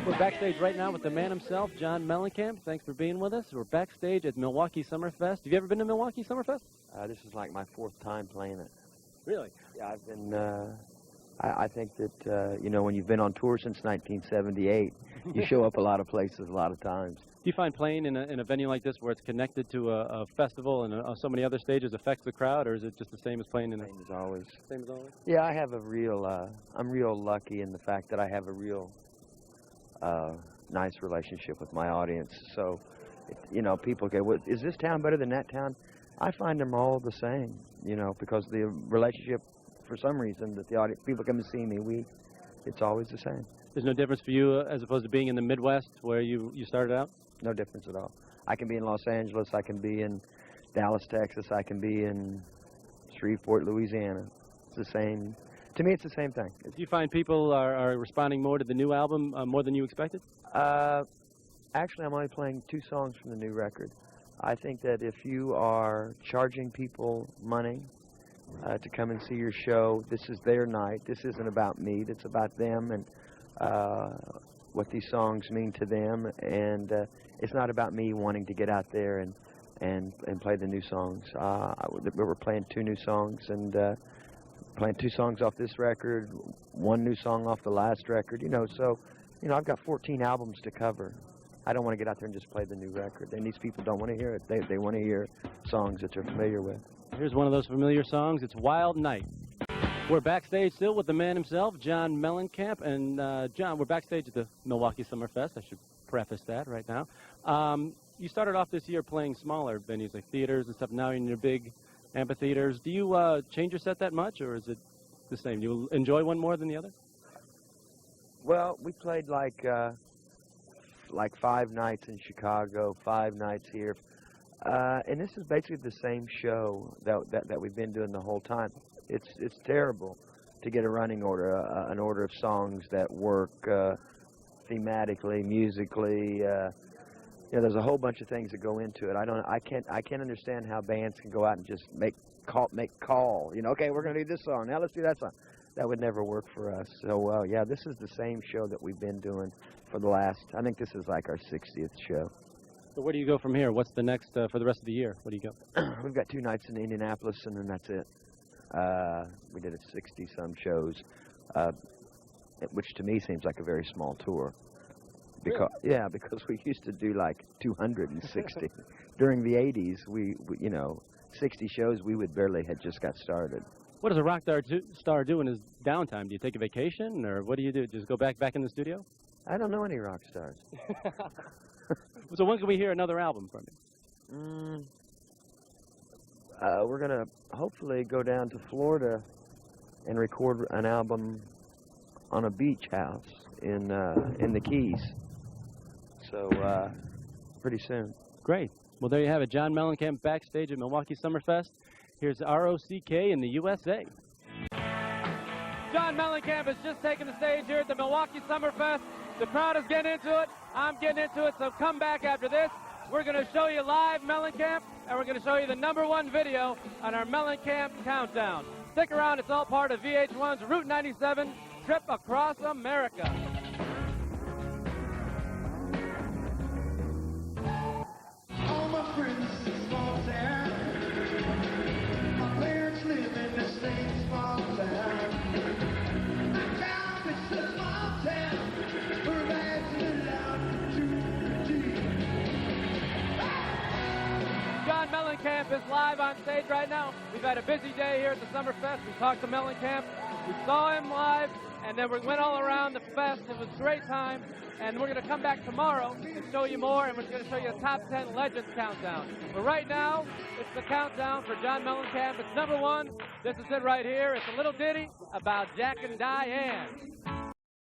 We're backstage right now with the man himself, John Mellencamp. Thanks for being with us. We're backstage at Milwaukee Summerfest. Have you ever been to Milwaukee Summerfest? This is like my 4th time playing it. Really? Yeah, I've been, I think that, you know, when you've been on tour since 1978, you show up a lot of places a lot of times. Do you find playing in a venue like this where it's connected to a festival and so many other stages affects the crowd, or is it just the same as playing in Same as always. Same as always? Yeah, I have a real, I'm real lucky in the fact that I have a real nice relationship with my audience. So, you know, people go, well, is this town better than that town? I find them all the same, you know, because the relationship, for some reason, that the audience, people come to see me, it's always the same. There's no difference for you as opposed to being in the Midwest where you started out? No difference at all. I can be in Los Angeles, I can be in Dallas, Texas, I can be in Shreveport, Louisiana. It's the same. To me, it's the same thing. Do you find people are responding more to the new album more than you expected? Actually, I'm only playing 2 songs from the new record. I think that if you are charging people money to come and see your show, this is their night. This isn't about me. It's about them and what these songs mean to them. And it's not about me wanting to get out there and play the new songs. We're playing 2 new songs and playing 2 songs off this record, 1 new song off the last record. You know, so you know, I've got 14 albums to cover. I don't want to get out there and just play the new record. And these people don't want to hear it. They want to hear songs that they're familiar with. Here's one of those familiar songs. It's Wild Night. We're backstage still with the man himself, John Mellencamp. And, John, we're backstage at the Milwaukee Summerfest. I should preface that right now. You started off this year playing smaller venues like theaters and stuff. Now you're in your big amphitheaters. Do you change your set that much, or is it the same? Do you enjoy one more than the other? Well, we played like 5 nights in Chicago, 5 nights here. And this is basically the same show that we've been doing the whole time. It's terrible to get a running order, an order of songs that work thematically, musically. You know, there's a whole bunch of things that go into it. I can't understand how bands can go out and just make call. You know, okay, we're going to do this song. Now let's do that song. That would never work for us. So, yeah, this is the same show that we've been doing for the last, I think this is like our 60th show. So where do you go from here? What's the next for the rest of the year? Where do you go? We've got 2 nights in Indianapolis, and then that's it. We did 60-some shows, which to me seems like a very small tour. Because really? Yeah, because we used to do like 260. During the 80s, we you know, 60 shows, we would barely had just got started. What does a rock star do in his downtime? Do you take a vacation, or what do you do? Just go back in the studio? I don't know any rock stars. So when can we hear another album from you? We're going to hopefully go down to Florida and record an album on a beach house in the Keys. So pretty soon. Great. Well, there you have it. John Mellencamp backstage at Milwaukee Summerfest. Here's ROCK in the USA. John Mellencamp has just taken the stage here at the Milwaukee Summerfest. The crowd is getting into it. I'm getting into it, so come back after this. We're going to show you live Mellencamp, and we're going to show you the #1 video on our Mellencamp Countdown. Stick around. It's all part of VH1's Route 97 trip across America. All my friends in small town. My parents live in the same small town. My job is a small town. Where that's allowed to do. John Mellencamp is live on stage right now. We've had a busy day here at the Summerfest. We talked to Mellencamp. We saw him live, and then we went all around the fest. It was a great time. And we're going to come back tomorrow and show you more, and we're going to show you a top 10 Legends countdown. But right now, it's the countdown for John Mellencamp. It's #1. This is it right here. It's a little ditty about Jack and Diane.